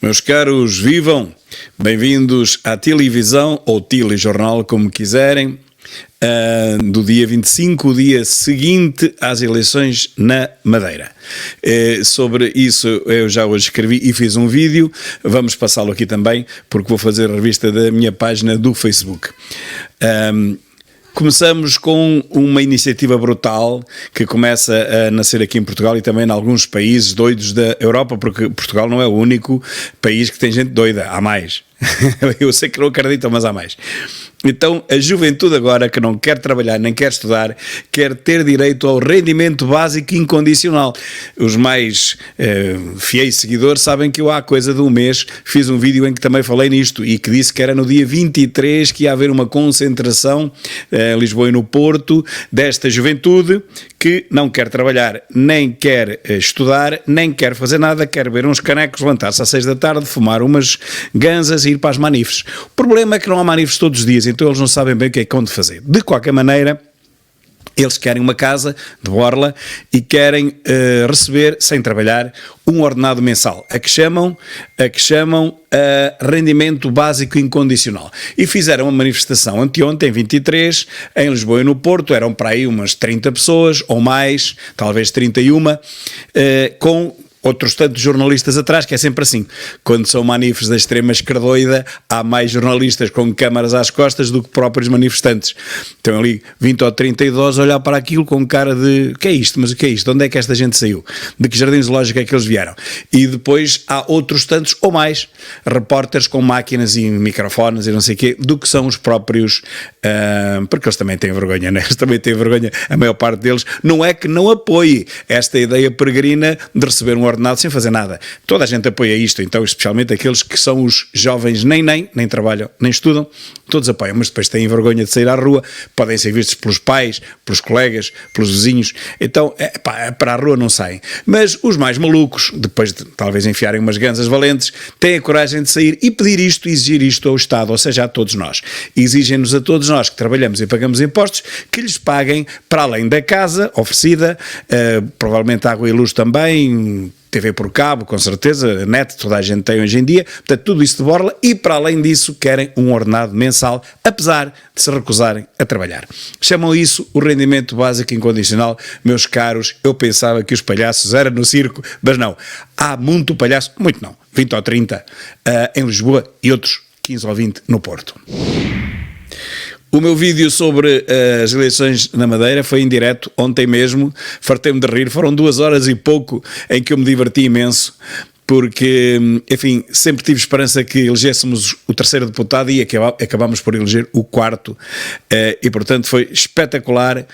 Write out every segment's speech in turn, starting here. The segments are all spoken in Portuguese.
Meus caros, vivam! Bem-vindos à televisão ou telejornal, como quiserem, do dia 25, o dia seguinte às eleições na Madeira. Sobre isso eu já hoje escrevi e fiz um vídeo, vamos passá-lo aqui também, porque vou fazer a revista da minha página do Facebook. Começamos com uma iniciativa brutal que começa a nascer aqui em Portugal e também em alguns países doidos da Europa, porque Portugal não é o único país que tem gente doida, há mais. Eu sei que não acreditam, mas há mais. Então, a juventude agora, que não quer trabalhar nem quer estudar, quer ter direito ao rendimento básico incondicional. Os mais fiéis seguidores sabem que eu há coisa de um mês fiz um vídeo em que também falei nisto e que disse que era no dia 23 que ia haver uma concentração em Lisboa e no Porto desta juventude que não quer trabalhar, nem quer estudar, nem quer fazer nada, quer beber uns canecos, levantar-se às 6 da tarde, fumar umas ganzas e ir para as manifes. O problema é que não há manifes todos os dias, então eles não sabem bem o que é que vão de fazer. De qualquer maneira, eles querem uma casa de borla e querem receber, sem trabalhar, um ordenado mensal, a que chamam rendimento básico incondicional. E fizeram uma manifestação anteontem, 23, em Lisboa e no Porto, eram para aí umas 30 pessoas, ou mais, talvez 31, com outros tantos jornalistas atrás, que é sempre assim. Quando são manifes da extrema esquerdoida, há mais jornalistas com câmaras às costas do que próprios manifestantes. Estão ali 20 ou 30 idosos a olhar para aquilo com cara de o que é isto? Mas o que é isto? De onde é que esta gente saiu? De que jardim zoológico é que eles vieram? E depois há outros tantos ou mais repórteres com máquinas e microfones e não sei o quê, do que são os próprios, porque eles também têm vergonha, né? Eles também têm vergonha, a maior parte deles. Não é que não apoie esta ideia peregrina de receber um ordenado sem fazer nada. Toda a gente apoia isto, então especialmente aqueles que são os jovens nem trabalham, nem estudam, todos apoiam, mas depois têm vergonha de sair à rua, podem ser vistos pelos pais, pelos colegas, pelos vizinhos, então para a rua não saem. Mas os mais malucos, depois de talvez enfiarem umas ganzas valentes, têm a coragem de sair e pedir isto, exigir isto ao Estado, ou seja, a todos nós. Exigem-nos a todos nós que trabalhamos e pagamos impostos, que lhes paguem para além da casa oferecida, provavelmente água e luz também, TV por cabo, com certeza, net, toda a gente tem hoje em dia, portanto tudo isso de borla e para além disso querem um ordenado mensal, apesar de se recusarem a trabalhar. Chamam isso o rendimento básico incondicional. Meus caros, eu pensava que os palhaços eram no circo, mas não, há muito palhaço, muito não, 20 ou 30 em Lisboa e outros 15 ou 20 no Porto. O meu vídeo sobre as eleições na Madeira foi em direto, ontem mesmo, fartei-me de rir, foram 2 horas e pouco em que eu me diverti imenso, porque, enfim, sempre tive esperança que elegêssemos o 3º deputado e acabámos por eleger o 4º, e portanto foi espetacular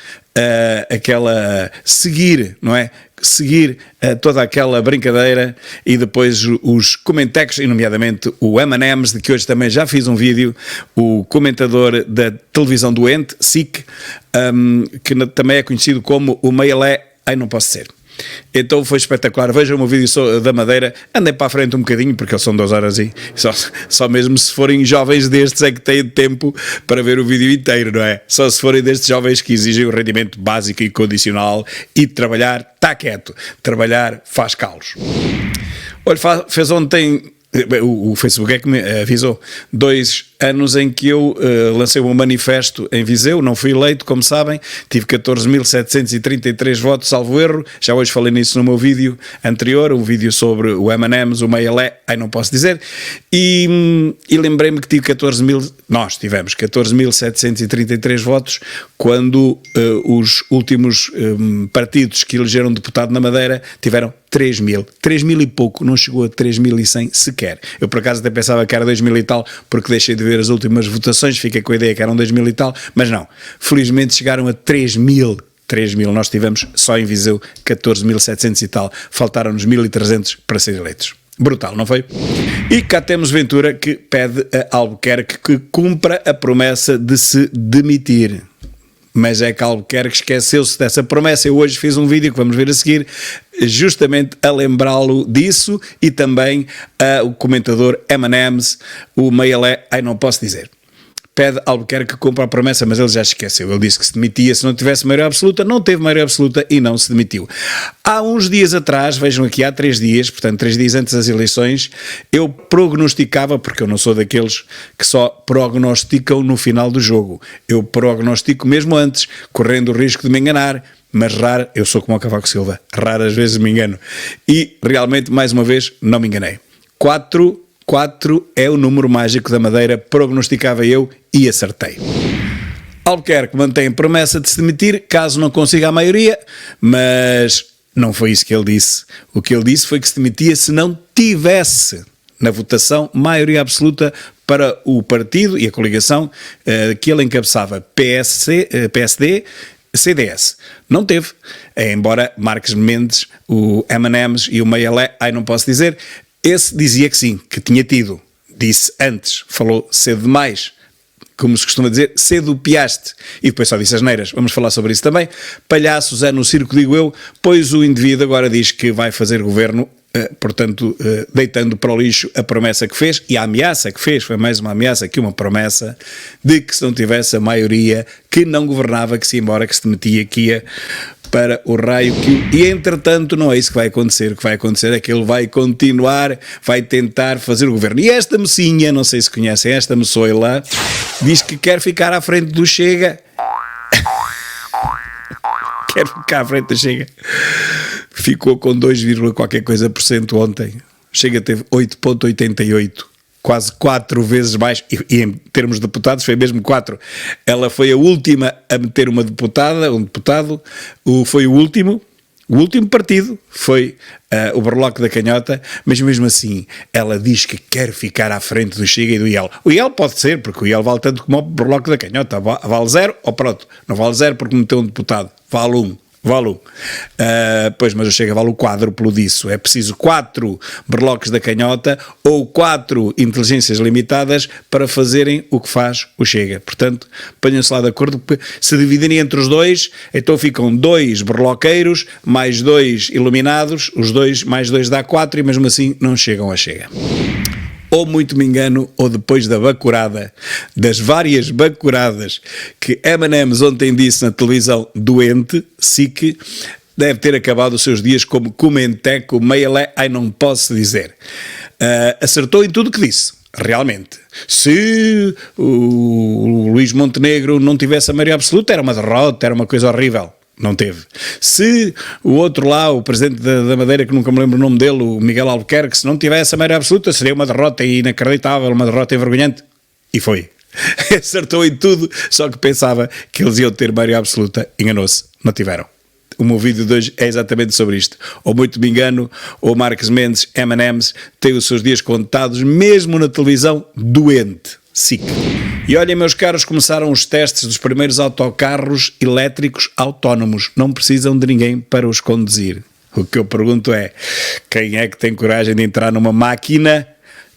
seguir, não é? Seguir toda aquela brincadeira e depois os comentários, e nomeadamente o M&M's, de que hoje também já fiz um vídeo, o comentador da televisão doente, SIC, que também é conhecido como o Meilé, ai não posso ser. Então foi espetacular, vejam o vídeo da Madeira, andem para a frente um bocadinho, porque são 2 horas e só mesmo se forem jovens destes é que têm tempo para ver o vídeo inteiro, não é? Só se forem destes jovens que exigem o rendimento básico e condicional e trabalhar, está quieto, trabalhar faz calos. Olha, fez ontem, o Facebook é que me avisou, 2 anos em que eu lancei um manifesto em Viseu, não fui eleito, como sabem, tive 14.733 votos, salvo erro, já hoje falei nisso no meu vídeo anterior, um vídeo sobre o M&M's, o Meilé, ai não posso dizer, e lembrei-me que nós tivemos 14.733 votos quando os últimos partidos que elegeram deputado na Madeira tiveram 3.000 e pouco, não chegou a 3.100 sequer. Eu por acaso até pensava que era 2.000 e tal, porque deixei de ver as últimas votações, fiquei com a ideia que eram 2.000 e tal, mas não, felizmente chegaram a 3.000, nós tivemos só em Viseu 14.700 e tal, faltaram-nos 1.300 para ser eleitos. Brutal, não foi? E cá temos Ventura que pede a Albuquerque que cumpra a promessa de se demitir. Mas é que Albuquerque esqueceu-se dessa promessa. Eu hoje fiz um vídeo que vamos ver a seguir, justamente a lembrá-lo disso, e também o comentador M&M's, o Meilé, ai não posso dizer. pede Albuquerque que cumpra a promessa, mas ele já esqueceu. Ele disse que se demitia se não tivesse maioria absoluta, não teve maioria absoluta e não se demitiu. Há uns dias atrás, vejam aqui, há 3 dias, portanto 3 dias antes das eleições, eu prognosticava, porque eu não sou daqueles que só prognosticam no final do jogo, eu prognostico mesmo antes, correndo o risco de me enganar, mas eu sou como o Cavaco Silva, raras vezes me engano. E realmente, mais uma vez, não me enganei. 4 é o número mágico da Madeira, prognosticava eu e acertei. Albuquerque mantém a promessa de se demitir caso não consiga a maioria, mas não foi isso que ele disse. O que ele disse foi que se demitia se não tivesse na votação maioria absoluta para o partido e a coligação que ele encabeçava, PSD, CDS. Não teve, embora Marques Mendes, o M&M's e o Meialé, não posso dizer, esse dizia que sim, que tinha tido. Disse antes, falou cedo demais, como se costuma dizer, cedo piaste. E depois só disse asneiras. Vamos falar sobre isso também. Palhaços é no circo, digo eu, pois o indivíduo agora diz que vai fazer governo, portanto, deitando para o lixo a promessa que fez e a ameaça que fez, foi mais uma ameaça que uma promessa, de que se não tivesse a maioria, que não governava, que se ia embora, que se demetia, que ia para o raio que... E entretanto não é isso que vai acontecer. O que vai acontecer é que ele vai continuar, vai tentar fazer o governo. E esta mocinha, não sei se conhecem, esta moçoila, diz que quer ficar à frente do Chega. Quer ficar à frente do Chega. Ficou com 2, qualquer coisa por cento ontem. Chega teve 8,88%. Quase 4 vezes mais, e em termos de deputados foi mesmo 4. Ela foi a última a meter uma deputada, um deputado, foi o último partido, foi o Berloque da Canhota, mas mesmo assim ela diz que quer ficar à frente do Chega e do IEL. O IEL pode ser, porque o IEL vale tanto como o Berloque da Canhota, vale 0, ou pronto, não vale 0 porque meteu um deputado, vale 1. Pois, mas o Chega vale o quádruplo disso. É preciso 4 berloques da Canhota ou 4 inteligências limitadas para fazerem o que faz o Chega. Portanto, ponham-se lá de acordo, se dividirem entre os dois, então ficam 2 berloqueiros mais 2 iluminados, os 2 mais 2 dá 4 e mesmo assim não chegam a Chega. Ou muito me engano, ou depois da bacurada, das várias bacuradas que M&M's ontem disse na televisão doente, SIC, deve ter acabado os seus dias como comenteco, Meialé, não posso dizer. Acertou em tudo o que disse, realmente. Se o Luís Montenegro não tivesse a maioria absoluta, era uma derrota, era uma coisa horrível. Não teve. Se o outro lá, o presidente da Madeira, que nunca me lembro o nome dele, o Miguel Albuquerque, se não tivesse a maioria absoluta, seria uma derrota inacreditável, uma derrota envergonhante. E foi. Acertou em tudo, só que pensava que eles iam ter maioria absoluta. Enganou-se. Não tiveram. O meu vídeo de hoje é exatamente sobre isto. Ou muito me engano, ou Marques Mendes, M&M's, tem os seus dias contados, mesmo na televisão, doente. SIC. E olhem, meus caros, começaram os testes dos primeiros autocarros elétricos autónomos. Não precisam de ninguém para os conduzir. O que eu pergunto é, quem é que tem coragem de entrar numa máquina?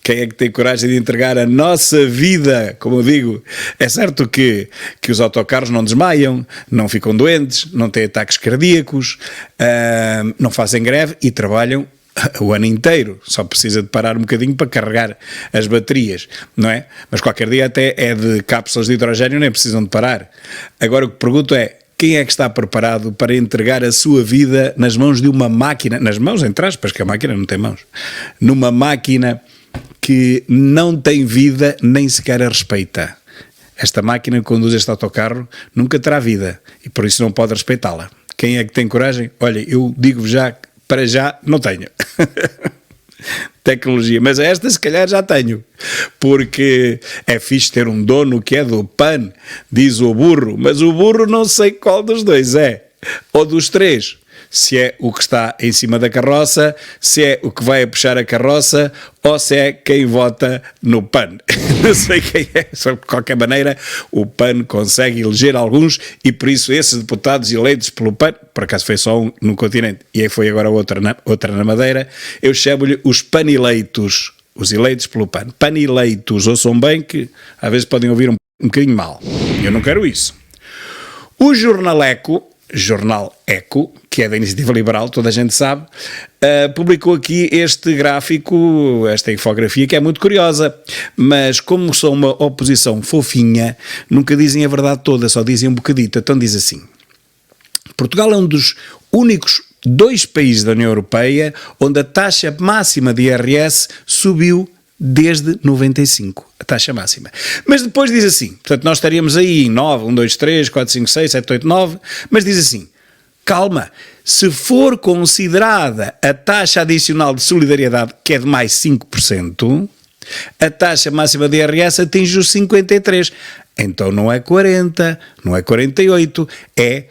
Quem é que tem coragem de entregar a nossa vida? Como eu digo, é certo que os autocarros não desmaiam, não ficam doentes, não têm ataques cardíacos, não fazem greve e trabalham o ano inteiro, só precisa de parar um bocadinho para carregar as baterias, não é? Mas qualquer dia até é de cápsulas de hidrogênio, nem precisam de parar. Agora o que pergunto é, quem é que está preparado para entregar a sua vida nas mãos de uma máquina, nas mãos entre aspas, que a máquina não tem mãos, numa máquina que não tem vida nem sequer a respeita? Esta máquina que conduz este autocarro nunca terá vida e por isso não pode respeitá-la. Quem é que tem coragem? Olha, eu digo-vos já, para já não tenho tecnologia, mas esta se calhar já tenho, porque é fixe ter um dono que é do PAN, diz o burro, mas o burro não sei qual dos dois é, ou dos 3, se é o que está em cima da carroça, se é o que vai a puxar a carroça, ou se é quem vota no PAN. Não sei quem é, só de qualquer maneira o PAN consegue eleger alguns e por isso esses deputados eleitos pelo PAN, por acaso foi só um no continente e aí foi agora outra na Madeira, eu chamo-lhe os paneleitos, os eleitos pelo PAN. Paneleitos, ouçam bem que às vezes podem ouvir um bocadinho mal, eu não quero isso. O Jornal Eco, que é da Iniciativa Liberal, toda a gente sabe, publicou aqui este gráfico, esta infografia, que é muito curiosa, mas como são uma oposição fofinha, nunca dizem a verdade toda, só dizem um bocadito. Então diz assim: Portugal é um dos únicos 2 países da União Europeia onde a taxa máxima de IRS subiu desde 95, a taxa máxima. Mas depois diz assim, portanto nós estaríamos aí em 9, 1, 2, 3, 4, 5, 6, 7, 8, 9, mas diz assim, calma, se for considerada a taxa adicional de solidariedade, que é de mais 5%, a taxa máxima de IRS atinge os 53%. Então não é 40, não é 48, é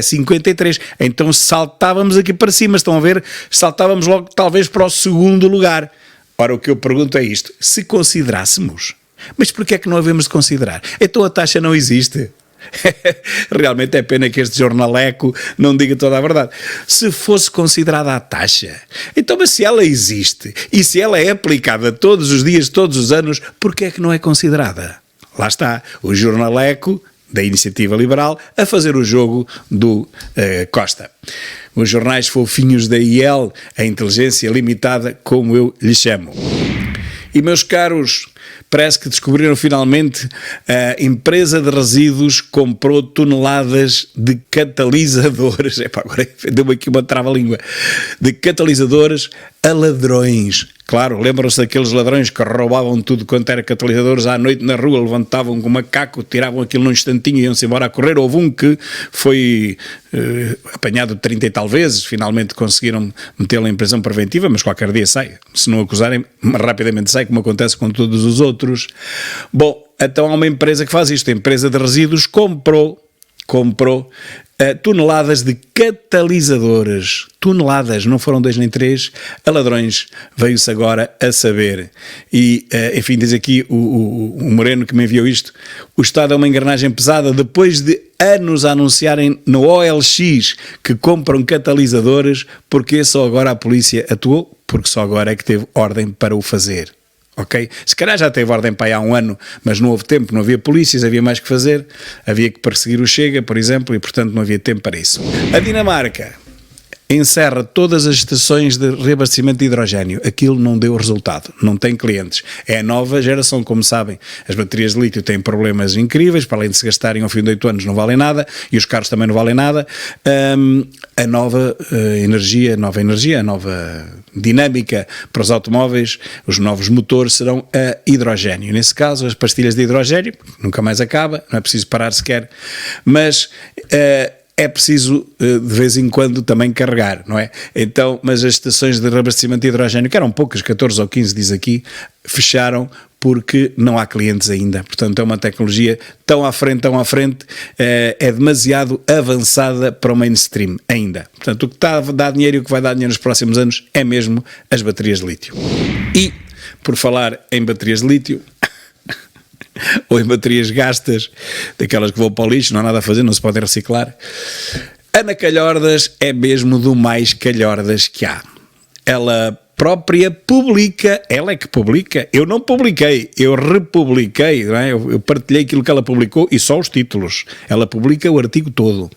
53. Então saltávamos aqui para cima, estão a ver? Saltávamos logo talvez para o segundo lugar. Ora, o que eu pergunto é isto: se considerássemos, mas porquê é que não havemos de considerar? Então a taxa não existe. Realmente é pena que este jornaleco não diga toda a verdade. Se fosse considerada a taxa, então, mas se ela existe e se ela é aplicada todos os dias, todos os anos, porquê é que não é considerada? Lá está, o jornaleco da Iniciativa Liberal a fazer o jogo do Costa. Os jornais fofinhos da IEL, a inteligência limitada, como eu lhe chamo. E, meus caros, parece que descobriram finalmente a empresa de resíduos comprou toneladas de catalisadores. Epá, agora deu-me aqui uma trava-língua. De catalisadores a ladrões. Claro, lembram-se daqueles ladrões que roubavam tudo quanto era catalisadores à noite na rua, levantavam com um macaco, tiravam aquilo num instantinho e iam-se embora a correr. Houve um que foi apanhado 30 e tal vezes, finalmente conseguiram metê-lo em prisão preventiva, mas qualquer dia sai. Se não acusarem, rapidamente sai, como acontece com todos os outros. Bom, então há uma empresa que faz isto, a empresa de resíduos comprou toneladas de catalisadores, toneladas, não foram 2 nem 3, a ladrões, veio-se agora a saber. E, enfim, diz aqui o Moreno que me enviou isto, o Estado é uma engrenagem pesada, depois de anos a anunciarem no OLX que compram catalisadores, porque só agora a polícia atuou, porque só agora é que teve ordem para o fazer. Ok? Se calhar já teve ordem para aí há um ano, mas não houve tempo, não havia polícias, havia mais que fazer, havia que perseguir o Chega, por exemplo, e portanto não havia tempo para isso. A Dinamarca encerra todas as estações de reabastecimento de hidrogénio. Aquilo não deu resultado, não tem clientes. É a nova geração, como sabem. As baterias de lítio têm problemas incríveis, para além de se gastarem ao fim de 8 anos não valem nada, e os carros também não valem nada. A nova energia, a nova dinâmica para os automóveis, os novos motores serão a hidrogénio. Nesse caso, as pastilhas de hidrogénio, nunca mais acaba, não é preciso parar sequer, mas é preciso de vez em quando também carregar, não é? Então, mas as estações de reabastecimento de hidrogénio, que eram poucas, 14 ou 15 diz aqui, fecharam porque não há clientes ainda. Portanto, é uma tecnologia tão à frente, é demasiado avançada para o mainstream ainda. Portanto, o que está a dar dinheiro e o que vai dar dinheiro nos próximos anos é mesmo as baterias de lítio. E, por falar em baterias de lítio, ou em baterias gastas, daquelas que vão para o lixo, não há nada a fazer, não se podem reciclar. Ana Calhordas é mesmo do mais calhordas que há. Ela própria publica, ela é que publica, eu não publiquei, eu republiquei, não é? Eu partilhei aquilo que ela publicou e só os títulos. Ela publica o artigo todo.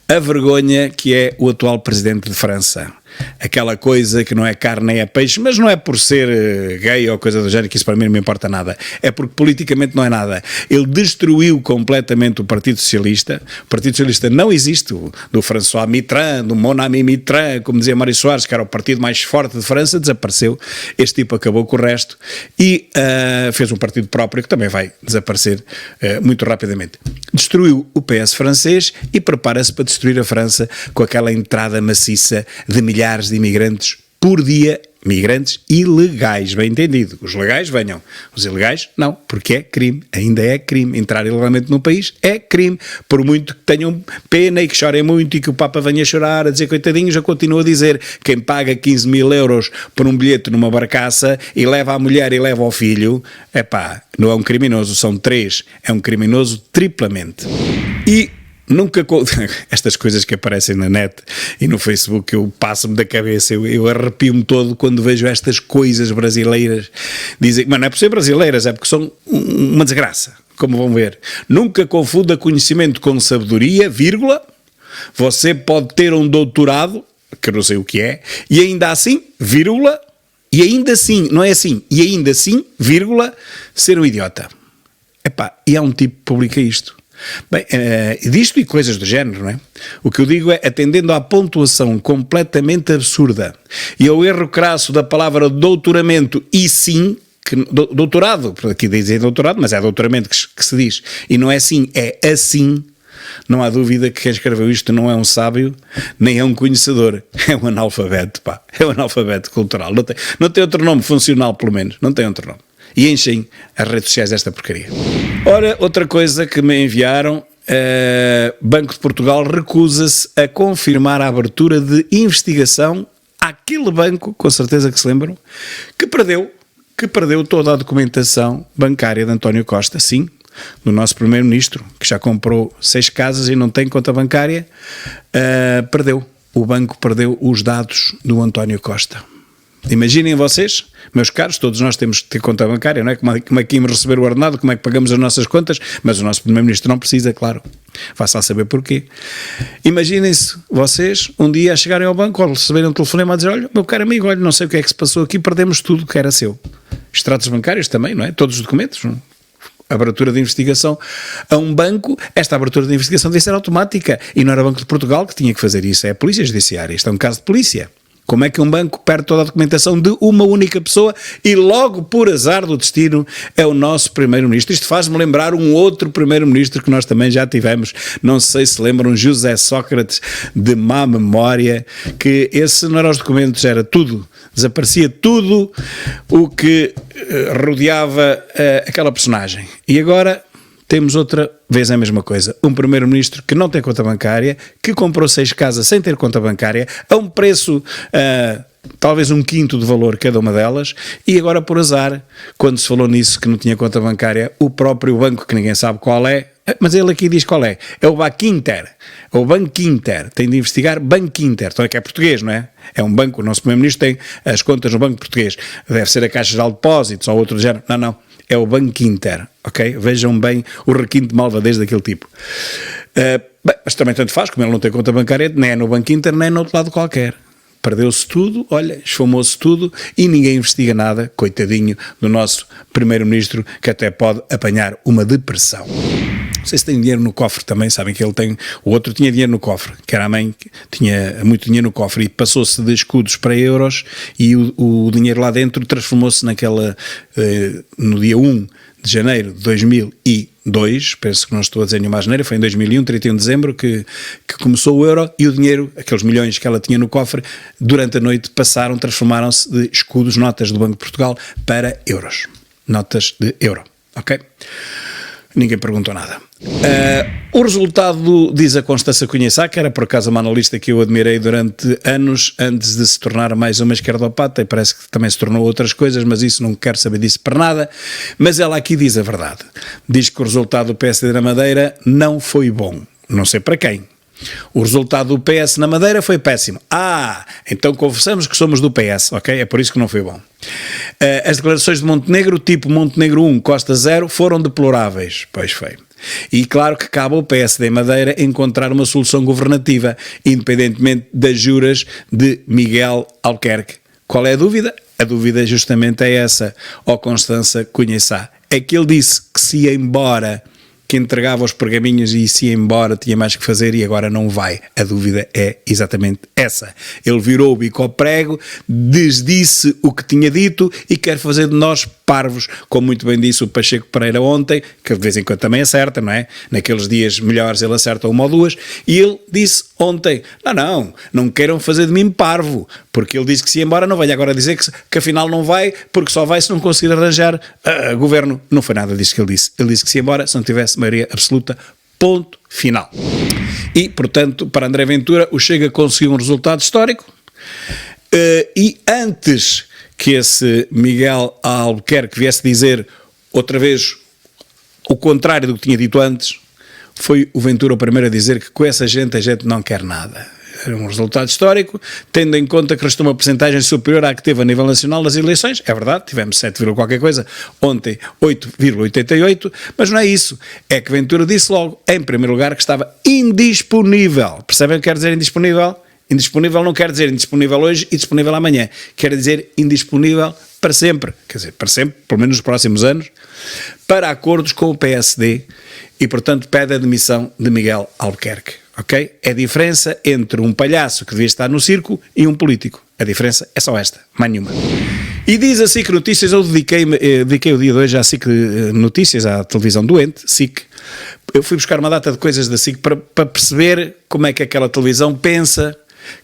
A vergonha que é o atual presidente de França. Aquela coisa que não é carne nem é peixe, mas não é por ser gay ou coisa do género, que isso para mim não me importa nada. É porque politicamente não é nada. Ele destruiu completamente o Partido Socialista. O Partido Socialista não existe, do François Mitterrand, do Mon Ami Mitterrand, como dizia Mário Soares, que era o partido mais forte de França, desapareceu. Este tipo acabou com o resto e fez um partido próprio que também vai desaparecer muito rapidamente. Destruiu o PS francês e prepara-se para destruir a França com aquela entrada maciça de milhares de imigrantes por dia, migrantes ilegais, bem entendido. Os legais venham, os ilegais não, porque é crime, ainda é crime. Entrar ilegalmente no país é crime, por muito que tenham pena e que chorem muito e que o Papa venha chorar, a dizer coitadinho, já continua a dizer, quem paga 15.000 euros por um bilhete numa barcaça e leva a mulher e leva o filho, não é um criminoso, são 3, é um criminoso triplamente. E nunca, estas coisas que aparecem na net e no Facebook, eu passo-me da cabeça, eu arrepio-me todo quando vejo estas coisas brasileiras. Dizem, mas não é por ser brasileiras, é porque são uma desgraça, como vão ver. Nunca confunda conhecimento com sabedoria, vírgula. Você pode ter um doutorado, que eu não sei o que é, e ainda assim, vírgula, e ainda assim, não é assim, e ainda assim, vírgula, ser um idiota. Epá, e há um tipo que publica isto. Bem, disto e coisas do género, não é? O que eu digo é, atendendo à pontuação completamente absurda e ao erro crasso da palavra doutoramento e sim, que, doutorado, aqui dizem doutorado, mas é doutoramento que se diz, e não é sim, é assim, não há dúvida que quem escreveu isto não é um sábio, nem é um conhecedor, é um analfabeto, pá, é um analfabeto cultural, não tem outro nome funcional, pelo menos, não tem outro nome. E enchem as redes sociais desta porcaria. Ora, outra coisa que me enviaram, Banco de Portugal recusa-se a confirmar a abertura de investigação àquele banco, com certeza que se lembram, que perdeu toda a documentação bancária de António Costa, sim, do nosso primeiro-ministro, que já comprou 6 casas e não tem conta bancária, o banco perdeu os dados do António Costa. Imaginem vocês, meus caros, todos nós temos que ter conta bancária, não é? Como é que íamos receber o ordenado, como é que pagamos as nossas contas, mas o nosso primeiro-ministro não precisa, claro. Vá-se lá saber porquê. Imaginem-se vocês um dia a chegarem ao banco ou receberem um telefonema a dizer, olha, meu caro amigo, olha, não sei o que é que se passou aqui, perdemos tudo que era seu. Extratos bancários também, não é? Todos os documentos, não? Abertura de investigação a um banco, esta abertura de investigação deve ser automática e não era o Banco de Portugal que tinha que fazer isso, é a Polícia Judiciária, isto é um caso de polícia. Como é que um banco perde toda a documentação de uma única pessoa e logo por azar do destino é o nosso primeiro-ministro? Isto faz-me lembrar um outro primeiro-ministro que nós também já tivemos, não sei se lembram, José Sócrates, de má memória, que esse não era os documentos, era tudo, desaparecia tudo o que rodeava aquela personagem. E agora temos outra vez a mesma coisa, um primeiro-ministro que não tem conta bancária, que comprou 6 casas sem ter conta bancária, a um preço talvez 1/5 do valor cada uma delas, e agora por azar, quando se falou nisso que não tinha conta bancária, o próprio banco, que ninguém sabe qual é, mas ele aqui diz qual é o Bankinter, o Bankinter, tem de investigar Bankinter, então é que é português, não é? É um banco, o nosso primeiro-ministro tem as contas no banco português, deve ser a Caixa Geral de Depósitos ou outro género, não. É o Bankinter, ok? Vejam bem o requinte de malvadez daquele tipo. Bem, mas também tanto faz, como ele não tem conta bancária, nem é no Bankinter, nem é no outro lado qualquer. Perdeu-se tudo, olha, esfumou-se tudo e ninguém investiga nada, coitadinho do nosso primeiro-ministro, que até pode apanhar uma depressão. Não sei se tem dinheiro no cofre também, sabem que ele tem, o outro tinha dinheiro no cofre, que era a mãe que tinha muito dinheiro no cofre e passou-se de escudos para euros e o dinheiro lá dentro transformou-se naquela, no dia 1 de janeiro de 2002, penso que não estou a dizer nenhuma asneira, foi em 2001, 31 de dezembro, que começou o euro e o dinheiro, aqueles milhões que ela tinha no cofre, durante a noite transformaram-se de escudos, notas do Banco de Portugal, para euros. Notas de euro, ok? Ninguém perguntou nada. O resultado, diz a Constança Cunha Sá, que era por acaso uma analista que eu admirei durante anos, antes de se tornar mais uma esquerdopata, e parece que também se tornou outras coisas, mas isso não quero saber disso para nada, mas ela aqui diz a verdade. Diz que o resultado do PSD na Madeira não foi bom. Não sei para quem. O resultado do PS na Madeira foi péssimo. Então confessamos que somos do PS, ok? É por isso que não foi bom. As declarações de Montenegro, tipo Montenegro 1, Costa 0, foram deploráveis. Pois foi. E claro que cabe ao PSD Madeira encontrar uma solução governativa, independentemente das juras de Miguel Albuquerque. Qual é a dúvida? A dúvida justamente é essa, ó Constança Cunha Sá. É que ele disse que se ia embora, que entregava os pergaminhos e se ia embora, tinha mais que fazer e agora não vai. A dúvida é exatamente essa. Ele virou o bico ao prego, desdisse o que tinha dito e quer fazer de nós parvos, como muito bem disse o Pacheco Pereira ontem, que de vez em quando também acerta, não é? Naqueles dias melhores ele acerta uma ou duas, e ele disse ontem, não queiram fazer de mim parvo, porque ele disse que se ia embora, não venha agora dizer que afinal não vai, porque só vai se não conseguir arranjar governo. Não foi nada disso que ele disse. Ele disse que se ia embora se não tivesse maioria absoluta, ponto final. E, portanto, para André Ventura, o Chega conseguiu um resultado histórico, e antes que esse Miguel Albuquerque viesse dizer outra vez o contrário do que tinha dito antes, foi o Ventura o primeiro a dizer que com essa gente a gente não quer nada. Era um resultado histórico, tendo em conta que restou uma percentagem superior à que teve a nível nacional nas eleições. É verdade, tivemos 7, qualquer coisa, ontem 8,88, mas não é isso. É que Ventura disse logo, em primeiro lugar, que estava indisponível. Percebem o que quer dizer indisponível? Indisponível não quer dizer indisponível hoje e disponível amanhã. Quer dizer indisponível para sempre. Quer dizer, para sempre, pelo menos nos próximos anos, para acordos com o PSD e, portanto, pede a demissão de Miguel Albuquerque. Ok? É a diferença entre um palhaço que devia estar no circo e um político. A diferença é só esta, mais nenhuma. E diz a SIC Notícias, eu dediquei o dia de hoje à SIC Notícias, à televisão doente, SIC. Eu fui buscar uma data de coisas da SIC para perceber como é que aquela televisão pensa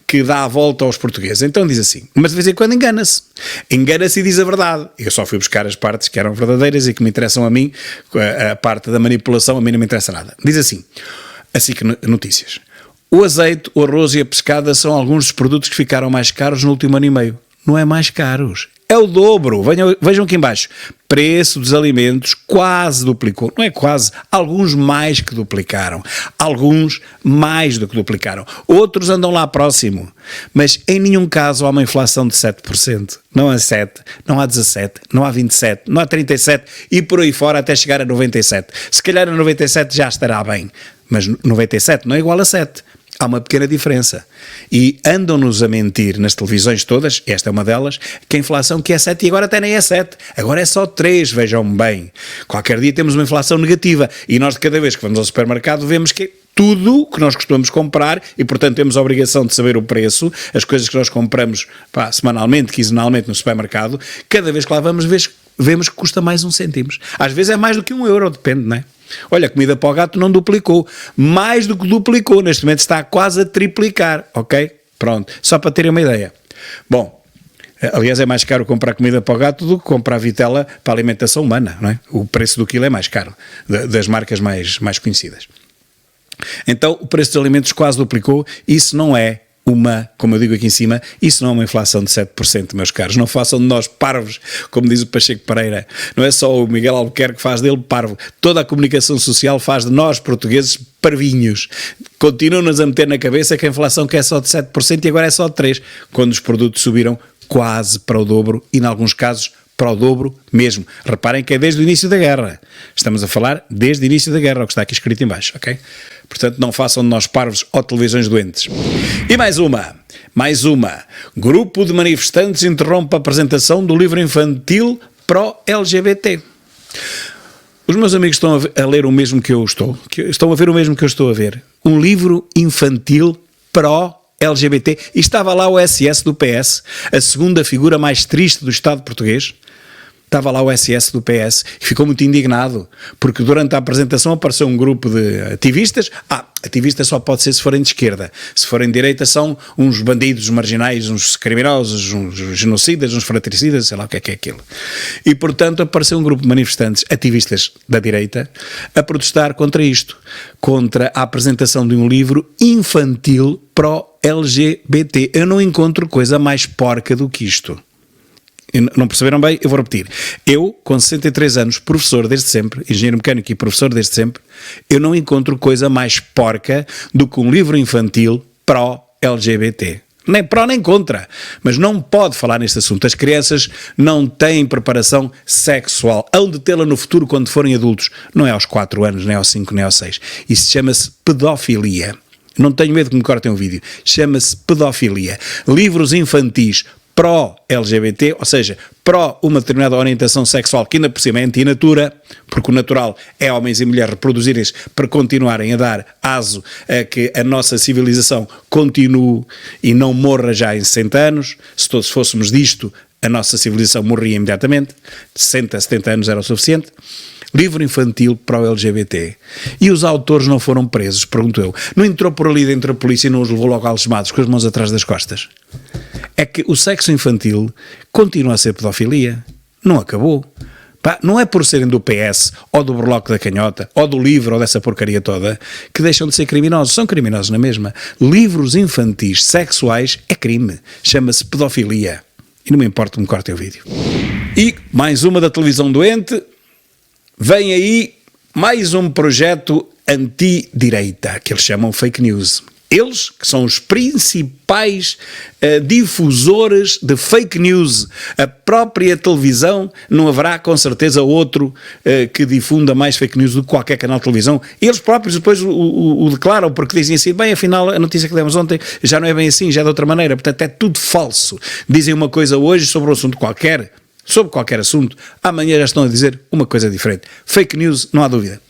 que dá a volta aos portugueses. Então diz assim, mas de vez em quando engana-se. Engana-se e diz a verdade. Eu só fui buscar as partes que eram verdadeiras e que me interessam a mim, a parte da manipulação a mim não me interessa nada. Diz assim, a SIC Notícias. O azeite, o arroz e a pescada são alguns dos produtos que ficaram mais caros no último ano e meio. Não é mais caros. É o dobro. Vejam aqui em baixo. Preço dos alimentos quase duplicou. Não é quase. Alguns mais que duplicaram. Alguns mais do que duplicaram. Outros andam lá próximo. Mas em nenhum caso há uma inflação de 7%. Não há 7%, não há 17%, não há 27%, não há 37% e por aí fora até chegar a 97%. Se calhar a 97% já estará bem. Mas 97 não é igual a 7. Há uma pequena diferença. E andam-nos a mentir nas televisões todas, esta é uma delas, que a inflação que é 7 e agora até nem é 7, agora é só 3, vejam bem. Qualquer dia temos uma inflação negativa e nós de cada vez que vamos ao supermercado vemos que tudo que nós costumamos comprar e portanto temos a obrigação de saber o preço, as coisas que nós compramos semanalmente, quinzenalmente no supermercado, cada vez que lá vamos vemos que custa mais 1 cêntimo. Às vezes é mais do que €1, depende, não é? Olha, a comida para o gato não duplicou. Mais do que duplicou. Neste momento está quase a triplicar. Ok? Pronto. Só para terem uma ideia. Bom, aliás é mais caro comprar comida para o gato do que comprar vitela para a alimentação humana, não é? O preço do quilo é mais caro. Das marcas mais conhecidas. Então, o preço dos alimentos quase duplicou. Isso não é como eu digo aqui em cima, isso não é uma inflação de 7%, meus caros. Não façam de nós parvos, como diz o Pacheco Pereira. Não é só o Miguel Albuquerque que faz dele parvo. Toda a comunicação social faz de nós, portugueses, parvinhos. Continuam-nos a meter na cabeça que a inflação que é só de 7% e agora é só de 3%, quando os produtos subiram quase para o dobro e, em alguns casos, para o dobro mesmo. Reparem que é desde o início da guerra. Estamos a falar desde o início da guerra, o que está aqui escrito em baixo, ok? Portanto, não façam de nós parvos ou televisões doentes. E mais uma. Grupo de manifestantes interrompe a apresentação do livro infantil pró-LGBT. Os meus amigos estão a ler o mesmo que eu estão a ver o mesmo que eu estou a ver. Um livro infantil pró-LGBT. E estava lá o SS do PS, a segunda figura mais triste do Estado português. Estava lá o SS do PS e ficou muito indignado, porque durante a apresentação apareceu um grupo de ativistas. Ativista só pode ser se forem de esquerda. Se forem de direita são uns bandidos marginais, uns criminosos, uns genocidas, uns fratricidas, sei lá o que é aquilo. E, portanto, apareceu um grupo de manifestantes, ativistas da direita, a protestar contra isto, contra a apresentação de um livro infantil pró-LGBT. Eu não encontro coisa mais porca do que isto. Não perceberam bem? Eu vou repetir. Eu, com 63 anos, professor desde sempre, engenheiro mecânico e professor desde sempre, eu não encontro coisa mais porca do que um livro infantil pró-LGBT. Nem pró nem contra, mas não pode falar neste assunto. As crianças não têm preparação sexual. Hão de tê-la no futuro quando forem adultos. Não é aos 4 anos, nem aos 5, nem aos 6. Isso chama-se pedofilia. Não tenho medo que me cortem o vídeo. Chama-se pedofilia. Livros infantis pró-LGBT, ou seja, pró uma determinada orientação sexual, que ainda por cima é antinatura, porque o natural é homens e mulheres reproduzirem-se para continuarem a dar aso a que a nossa civilização continue e não morra já em 60 anos. Se todos fôssemos disto, a nossa civilização morria imediatamente. 60, 70 anos era o suficiente. Livro infantil pró-LGBT. E os autores não foram presos, pergunto eu. Não entrou por ali dentro a polícia e não os levou logo algemados com as mãos atrás das costas? É que o sexo infantil continua a ser pedofilia. Não acabou. Não é por serem do PS, ou do Bloco da Canhota, ou do LIVRE, ou dessa porcaria toda, que deixam de ser criminosos. São criminosos na mesma. Livros infantis sexuais é crime. Chama-se pedofilia. E não me importa que me cortem o vídeo. E mais uma da televisão doente. Vem aí mais um projeto anti-direita, que eles chamam fake news. Eles que são os principais difusores de fake news. A própria televisão, não haverá com certeza outro que difunda mais fake news do que qualquer canal de televisão. Eles próprios depois o declaram, porque dizem assim, bem, afinal a notícia que demos ontem já não é bem assim, já é de outra maneira. Portanto, é tudo falso. Dizem uma coisa hoje sobre um assunto qualquer, sobre qualquer assunto, amanhã já estão a dizer uma coisa diferente. Fake news, não há dúvida.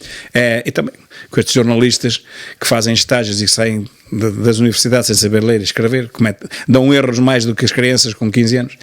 E também com estes jornalistas que fazem estágios e que saem das universidades sem saber ler e escrever, dão erros mais do que as crianças com 15 anos.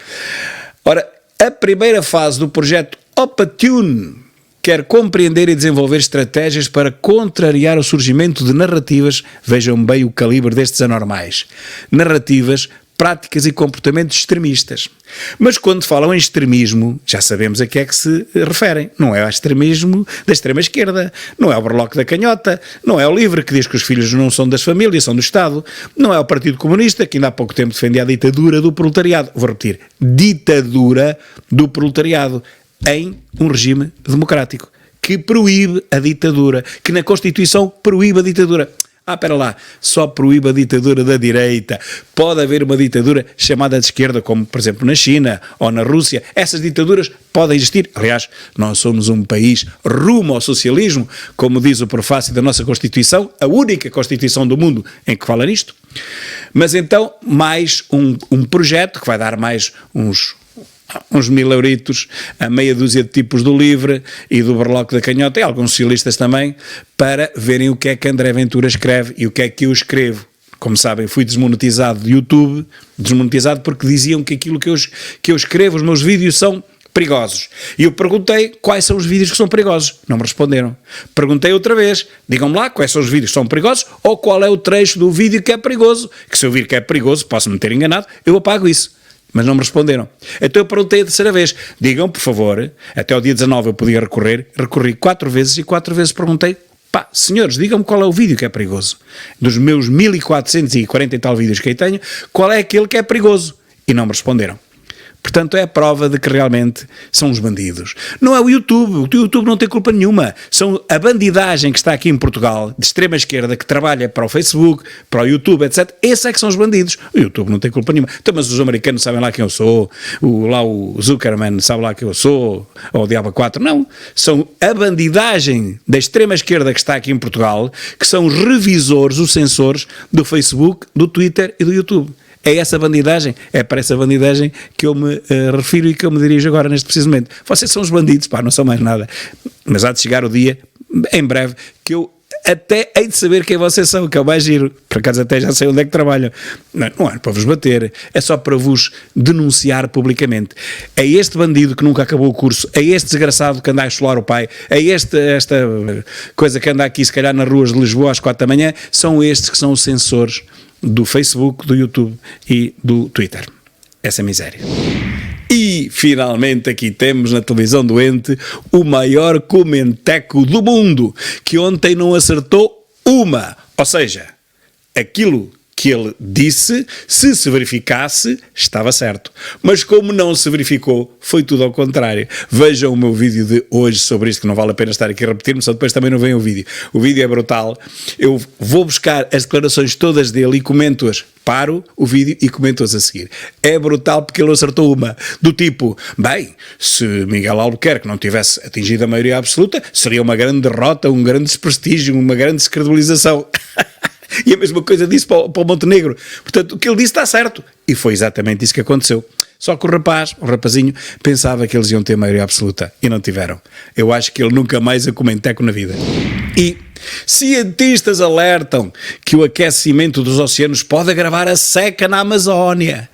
Ora, a primeira fase do projeto Opatune quer compreender e desenvolver estratégias para contrariar o surgimento de narrativas, vejam bem o calibre destes anormais, narrativas, práticas e comportamentos extremistas. Mas quando falam em extremismo, já sabemos a que é que se referem. Não é ao extremismo da extrema-esquerda, não é o berloque da canhota, não é o LIVRE que diz que os filhos não são das famílias, são do Estado, não é o Partido Comunista que ainda há pouco tempo defendia a ditadura do proletariado. Vou repetir, ditadura do proletariado em um regime democrático que proíbe a ditadura, que na Constituição proíbe a ditadura. Espera lá, só proíbe a ditadura da direita. Pode haver uma ditadura chamada de esquerda, como por exemplo na China ou na Rússia. Essas ditaduras podem existir. Aliás, nós somos um país rumo ao socialismo, como diz o prefácio da nossa Constituição, a única Constituição do mundo em que fala nisto. Mas então, mais um projeto que vai dar mais uns 1000 euritos, a meia dúzia de tipos do LIVRE e do berloque da canhota, e alguns socialistas também, para verem o que é que André Ventura escreve e o que é que eu escrevo. Como sabem, fui desmonetizado de YouTube, desmonetizado porque diziam que aquilo que eu escrevo, os meus vídeos são perigosos. E eu perguntei quais são os vídeos que são perigosos. Não me responderam. Perguntei outra vez, digam-me lá quais são os vídeos que são perigosos ou qual é o trecho do vídeo que é perigoso, que se eu vir que é perigoso, posso me ter enganado, eu apago isso. Mas não me responderam. Então eu perguntei a terceira vez, digam por favor, até ao dia 19 eu podia recorri 4 vezes e 4 vezes perguntei, senhores, digam-me qual é o vídeo que é perigoso. Dos meus 1440 e tal vídeos que aí tenho, qual é aquele que é perigoso? E não me responderam. Portanto, é a prova de que realmente são os bandidos. Não é o YouTube não tem culpa nenhuma. São a bandidagem que está aqui em Portugal, de extrema-esquerda, que trabalha para o Facebook, para o YouTube, etc. Esses é que são os bandidos. O YouTube não tem culpa nenhuma. Então, mas os americanos sabem lá quem eu sou, o Zuckerman sabe lá quem eu sou, ou o Diabo 4. Não. São a bandidagem da extrema-esquerda que está aqui em Portugal, que são os revisores, os censores do Facebook, do Twitter e do YouTube. É essa bandidagem, é para essa bandidagem que eu me refiro e que eu me dirijo agora neste preciso momento. Vocês são os bandidos, não são mais nada. Mas há de chegar o dia, em breve, que eu até hei de saber quem vocês são, que é o mais giro. Por acaso até já sei onde é que trabalham. Não é para vos bater, é só para vos denunciar publicamente. É este bandido que nunca acabou o curso, é este desgraçado que anda a esfolar o pai, é esta coisa que anda aqui se calhar nas ruas de Lisboa às 4 da manhã, são estes que são os censores do Facebook, do YouTube e do Twitter. Essa miséria. E, finalmente, aqui temos na televisão doente o maior comenteco do mundo, que ontem não acertou uma. Ou seja, aquilo que ele disse, se verificasse, estava certo. Mas como não se verificou, foi tudo ao contrário. Vejam o meu vídeo de hoje sobre isto, que não vale a pena estar aqui a repetir-me, só depois também não vem o vídeo. O vídeo é brutal. Eu vou buscar as declarações todas dele e comento-as. Paro o vídeo e comento-as a seguir. É brutal porque ele acertou uma. Do tipo, bem, se Miguel Albuquerque não tivesse atingido a maioria absoluta, seria uma grande derrota, um grande desprestígio, uma grande descredibilização. E a mesma coisa disse para o Montenegro. Portanto, o que ele disse está certo. E foi exatamente isso que aconteceu. Só que o rapazinho, pensava que eles iam ter maioria absoluta e não tiveram. Eu acho que ele nunca mais a comenteco na vida. E cientistas alertam que o aquecimento dos oceanos pode agravar a seca na Amazónia.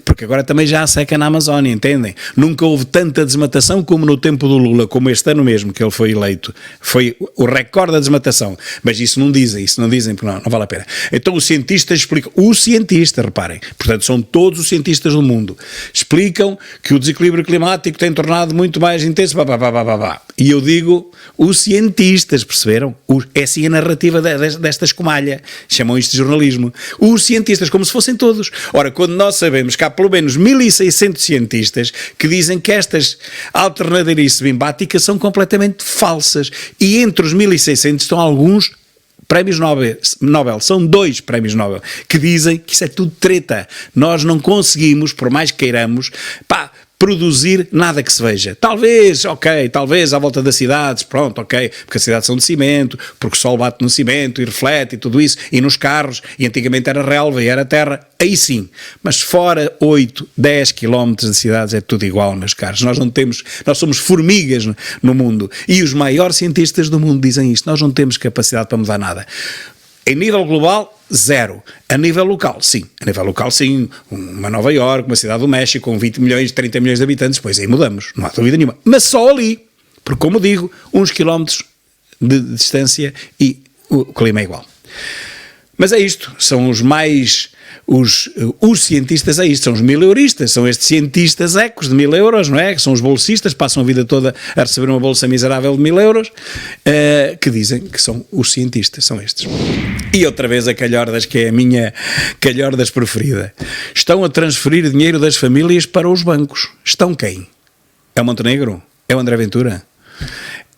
Porque agora também já há seca na Amazónia, entendem? Nunca houve tanta desmatação como no tempo do Lula, como este ano mesmo que ele foi eleito. Foi o recorde da desmatação. Mas isso não dizem porque não vale a pena. Então os cientistas explicam, reparem, portanto são todos os cientistas do mundo, explicam que o desequilíbrio climático tem tornado muito mais intenso, E eu digo, os cientistas, perceberam? É assim a narrativa desta escumalha, chamam isto de jornalismo. Os cientistas, como se fossem todos. Ora, quando nós sabemos que há pelo menos 1600 cientistas que dizem que estas alternativas bimbáticas são completamente falsas, e entre os 1600 estão alguns prémios Nobel, são 2 prémios Nobel, que dizem que isso é tudo treta. Nós não conseguimos, por mais que queiramos, produzir nada que se veja. Talvez à volta das cidades, pronto, ok, porque as cidades são de cimento, porque o sol bate no cimento e reflete e tudo isso, e nos carros, e antigamente era relva e era terra, aí sim. Mas fora 8, 10 quilómetros de cidades é tudo igual, meus caros. Nós somos formigas no mundo. E os maiores cientistas do mundo dizem isto. Nós não temos capacidade para mudar nada. Em nível global, 0. A nível local, sim. A nível local, sim. Uma Nova Iorque, uma cidade do México, com 20 milhões, 30 milhões de habitantes, pois aí mudamos, não há dúvida nenhuma. Mas só ali. Porque, como digo, uns quilómetros de distância e o clima é igual. Mas é isto. São os mais... Os cientistas é isto, são os mileuristas, são estes cientistas ecos de 1000 euros, não é? Que são os bolsistas, passam a vida toda a receber uma bolsa miserável de 1000 euros, que dizem que são os cientistas, são estes. E outra vez a calhordas, que é a minha calhordas preferida. Estão a transferir dinheiro das famílias para os bancos. Estão quem? É o Montenegro? É o André Ventura?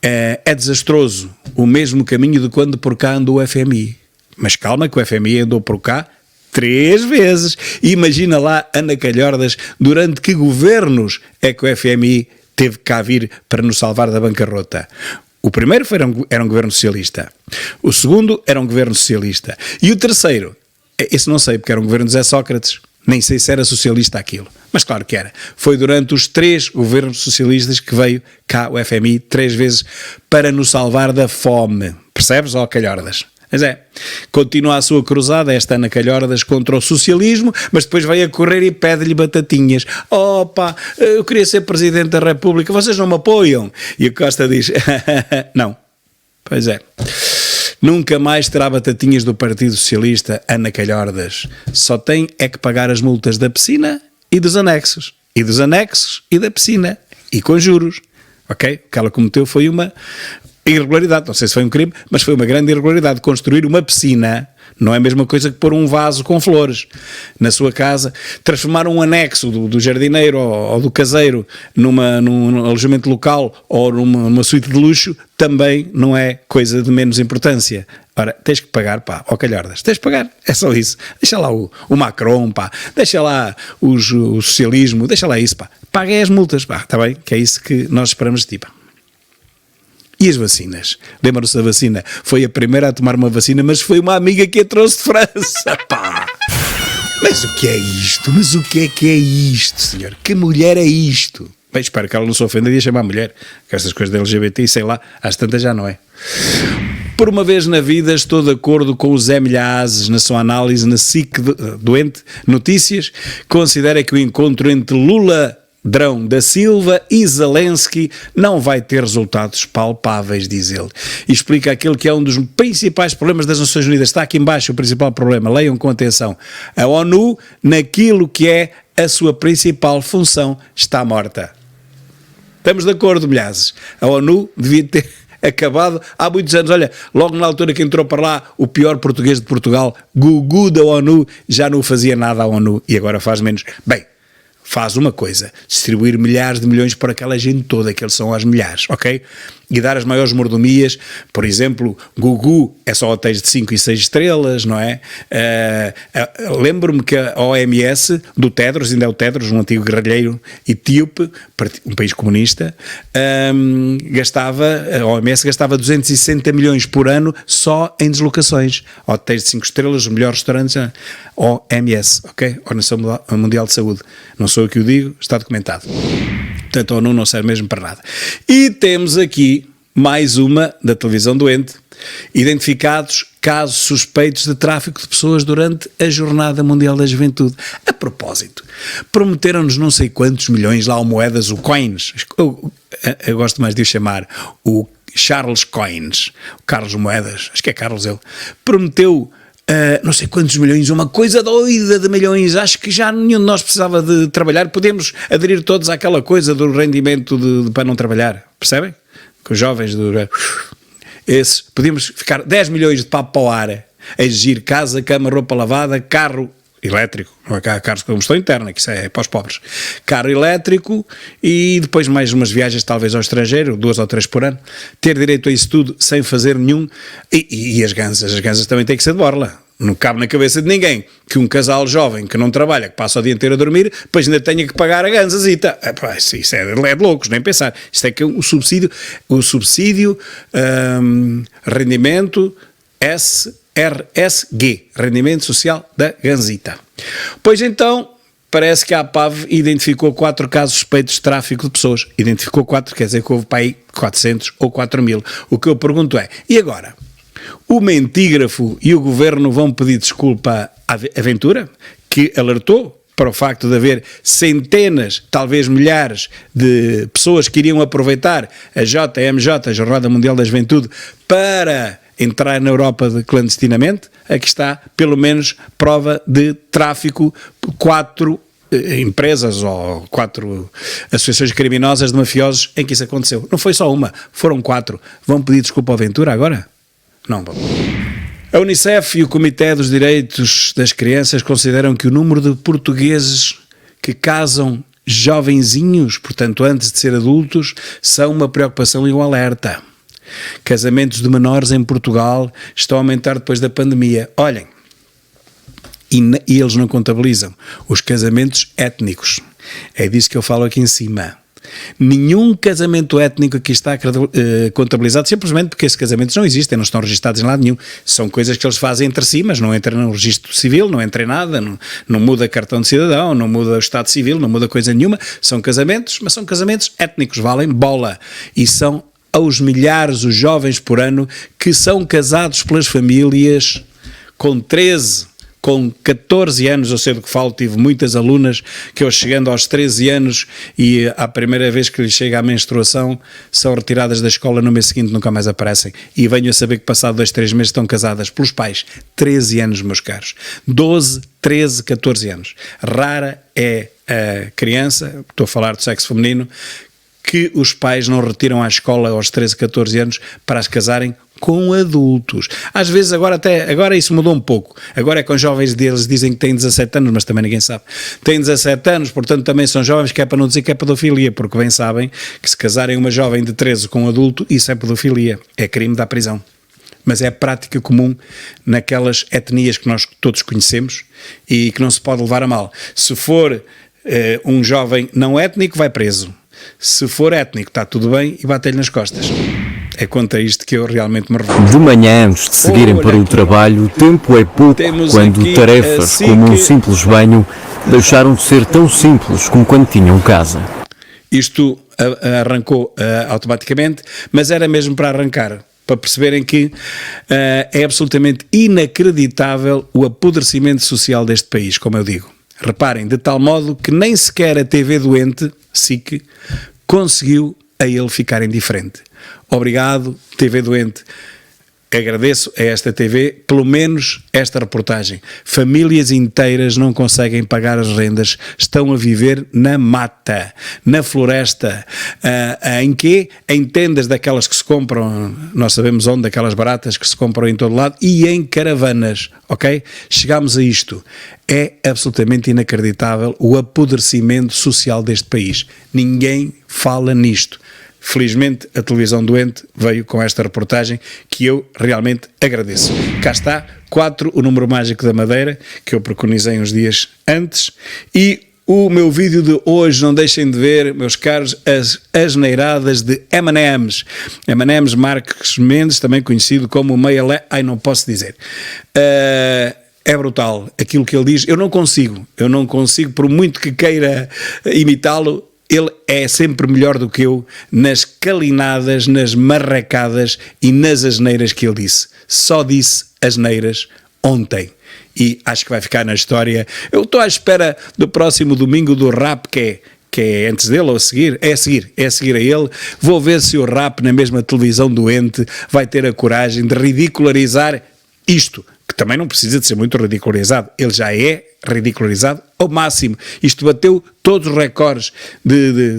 É desastroso o mesmo caminho de quando por cá andou o FMI. Mas calma que o FMI andou por cá 3 vezes. Imagina lá, Ana Calhordas, durante que governos é que o FMI teve cá vir para nos salvar da bancarrota. O primeiro era um governo socialista. O segundo era um governo socialista. E o terceiro, esse não sei, porque era um governo de José Sócrates. Nem sei se era socialista aquilo. Mas claro que era. Foi durante os 3 governos socialistas que veio cá o FMI 3 vezes para nos salvar da fome. Percebes, ó Calhordas? Mas continua a sua cruzada, esta Ana Calhordas, contra o socialismo, mas depois vai a correr e pede-lhe batatinhas. Opa, eu queria ser Presidente da República, vocês não me apoiam? E a Costa diz, não. Pois é. Nunca mais terá batatinhas do Partido Socialista, Ana Calhordas. Só tem é que pagar as multas da piscina e dos anexos. E dos anexos e da piscina. E com juros. Ok? O que ela cometeu foi uma... irregularidade, não sei se foi um crime, mas foi uma grande irregularidade. Construir uma piscina não é a mesma coisa que pôr um vaso com flores na sua casa. Transformar um anexo do jardineiro ou do caseiro num alojamento local ou numa suíte de luxo também não é coisa de menos importância. Ora, tens que pagar, ó Calhordas, tens que pagar, é só isso. Deixa lá o Macron, deixa lá o socialismo, deixa lá isso, paguem as multas, está bem, que é isso que nós esperamos de ti, E as vacinas? Lembram-se da vacina? Foi a primeira a tomar uma vacina, mas foi uma amiga que a trouxe de França, Mas o que é isto? Mas o que é isto, senhor? Que mulher é isto? Bem, espero que ela não se ofenda de a chamar mulher, que estas coisas da LGBT, sei lá, às tantas já não é. Por uma vez na vida estou de acordo com o Zé Milhazes na sua análise na SIC Doente Notícias, considera que o encontro entre Lula Drão da Silva e Zelensky não vai ter resultados palpáveis, diz ele. E explica aquele que é um dos principais problemas das Nações Unidas. Está aqui em baixo o principal problema, leiam com atenção. A ONU, naquilo que é a sua principal função, está morta. Estamos de acordo, Milhazes? A ONU devia ter acabado há muitos anos. Olha, logo na altura que entrou para lá o pior português de Portugal, Gugu da ONU, já não fazia nada à ONU e agora faz menos. Bem, faz uma coisa, distribuir milhares de milhões para aquela gente toda, que eles são as milhares, ok? E dar as maiores mordomias, por exemplo, Gugu é só hotéis de 5 e 6 estrelas, não é? Lembro-me que a OMS, do Tedros, ainda é o Tedros, um antigo guerrilheiro etíope, um país comunista, a OMS gastava 260 milhões por ano só em deslocações. Hotéis de 5 estrelas, os melhores restaurantes, OMS, ok? Organização Mundial de Saúde. Não sou eu que o digo, está documentado. Portanto, a ONU não serve mesmo para nada. E temos aqui mais uma da televisão doente. Identificados casos suspeitos de tráfico de pessoas durante a Jornada Mundial da Juventude. A propósito, prometeram-nos não sei quantos milhões lá, moedas, o Coins. Eu gosto mais de o chamar o Charles Coins, o Carlos Moedas, acho que é Carlos ele, prometeu não sei quantos milhões, uma coisa doida de milhões. Acho que já nenhum de nós precisava de trabalhar. Podemos aderir todos àquela coisa do rendimento para não trabalhar, percebem? Com os jovens podíamos ficar 10 milhões de papo para o ar, a exigir casa, cama, roupa lavada, carro elétrico, não é carros de combustão interna, que isso é para os pobres. Carro elétrico e depois mais umas viagens talvez ao estrangeiro, 2 ou 3 por ano. Ter direito a isso tudo sem fazer nenhum. E as gansas também têm que ser de borla. Não cabe na cabeça de ninguém que um casal jovem que não trabalha, que passa o dia inteiro a dormir, depois ainda tenha que pagar a gansazita. Isso é de loucos, nem pensar. Isto é que o subsídio rendimento RSG, Rendimento Social da Gansita. Pois então, parece que a APAV identificou 4 casos suspeitos de tráfico de pessoas. Identificou 4, quer dizer que houve para aí 400 ou 4.000. O que eu pergunto é, e agora? O mentígrafo e o governo vão pedir desculpa à Ventura, que alertou para o facto de haver centenas, talvez milhares de pessoas que iriam aproveitar a JMJ, a Jornada Mundial da Juventude, para entrar na Europa clandestinamente? Aqui está, pelo menos, prova de tráfico, 4 empresas ou 4 associações criminosas de mafiosos em que isso aconteceu. Não foi só uma, foram 4. Vão pedir desculpa ao Ventura agora? Não vão. A Unicef e o Comitê dos Direitos das Crianças consideram que o número de portugueses que casam jovenzinhos, portanto antes de ser adultos, são uma preocupação e um alerta. Casamentos de menores em Portugal estão a aumentar depois da pandemia. Olhem, e eles não contabilizam os casamentos étnicos. É disso que eu falo aqui em cima. Nenhum casamento étnico aqui está contabilizado, simplesmente porque esses casamentos não existem, não estão registados em lado nenhum. São coisas que eles fazem entre si, mas não entram no registro civil, não entra em nada, não muda cartão de cidadão, não muda o estado civil, não muda coisa nenhuma. São casamentos, mas são casamentos étnicos, valem bola. E são aos milhares os jovens por ano que são casados pelas famílias com 13, com 14 anos, eu sei do que falo, tive muitas alunas que eu chegando aos 13 anos e à primeira vez que lhes chega a menstruação são retiradas da escola, no mês seguinte nunca mais aparecem e venho a saber que passado 2, 3 meses estão casadas pelos pais. 13 anos, meus caros, 12, 13, 14 anos. Rara é a criança, estou a falar do sexo feminino, que os pais não retiram à escola aos 13, 14 anos para as casarem com adultos. Às vezes agora isso mudou um pouco. Agora é com jovens deles, dizem que têm 17 anos, mas também ninguém sabe. Têm 17 anos, portanto também são jovens, que é para não dizer que é pedofilia, porque bem sabem que se casarem uma jovem de 13 com um adulto, isso é pedofilia, é crime, dá prisão. Mas é prática comum naquelas etnias que nós todos conhecemos e que não se pode levar a mal. Se for um jovem não étnico, vai preso. Se for étnico, está tudo bem e bate-lhe nas costas. É contra isto que eu realmente me revolto. De manhã, antes de seguirem para o trabalho, o tempo é pouco quando tarefas como um simples banho deixaram de ser tão simples como quando tinham casa. Isto arrancou automaticamente, mas era mesmo para arrancar, para perceberem que é absolutamente inacreditável o apodrecimento social deste país, como eu digo. Reparem, de tal modo que nem sequer a TV doente, SIC, conseguiu a ele ficar indiferente. Obrigado, TV doente. Agradeço a esta TV, pelo menos esta reportagem. Famílias inteiras não conseguem pagar as rendas, estão a viver na mata, na floresta. Em quê? Em tendas daquelas que se compram, nós sabemos onde, daquelas baratas que se compram em todo lado, e em caravanas, ok? Chegámos a isto. É absolutamente inacreditável o apodrecimento social deste país. Ninguém fala nisto. Felizmente a televisão doente veio com esta reportagem que eu realmente agradeço. Cá está, 4, o número mágico da Madeira, que eu preconizei uns dias antes, e o meu vídeo de hoje, não deixem de ver, meus caros, as asneiradas de M&M's. M&M's Marques Mendes, também conhecido como Meia-Lé, não posso dizer. É brutal aquilo que ele diz, eu não consigo, por muito que queira imitá-lo, ele é sempre melhor do que eu nas calinadas, nas marrecadas e nas asneiras que ele disse. Só disse asneiras ontem e acho que vai ficar na história. Eu estou à espera do próximo domingo do rap que é antes dele ou a seguir? É a seguir a ele. Vou ver se o rap na mesma televisão doente vai ter a coragem de ridicularizar isto, que também não precisa de ser muito ridicularizado, ele já é ridicularizado ao máximo. Isto bateu todos os recordes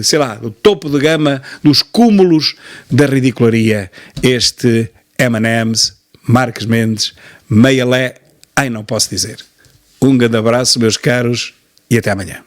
sei lá, do topo de gama, dos cúmulos da ridicularia. Este M&M's, Marques Mendes, Meia-Lé, não posso dizer. Um grande abraço, meus caros, e até amanhã.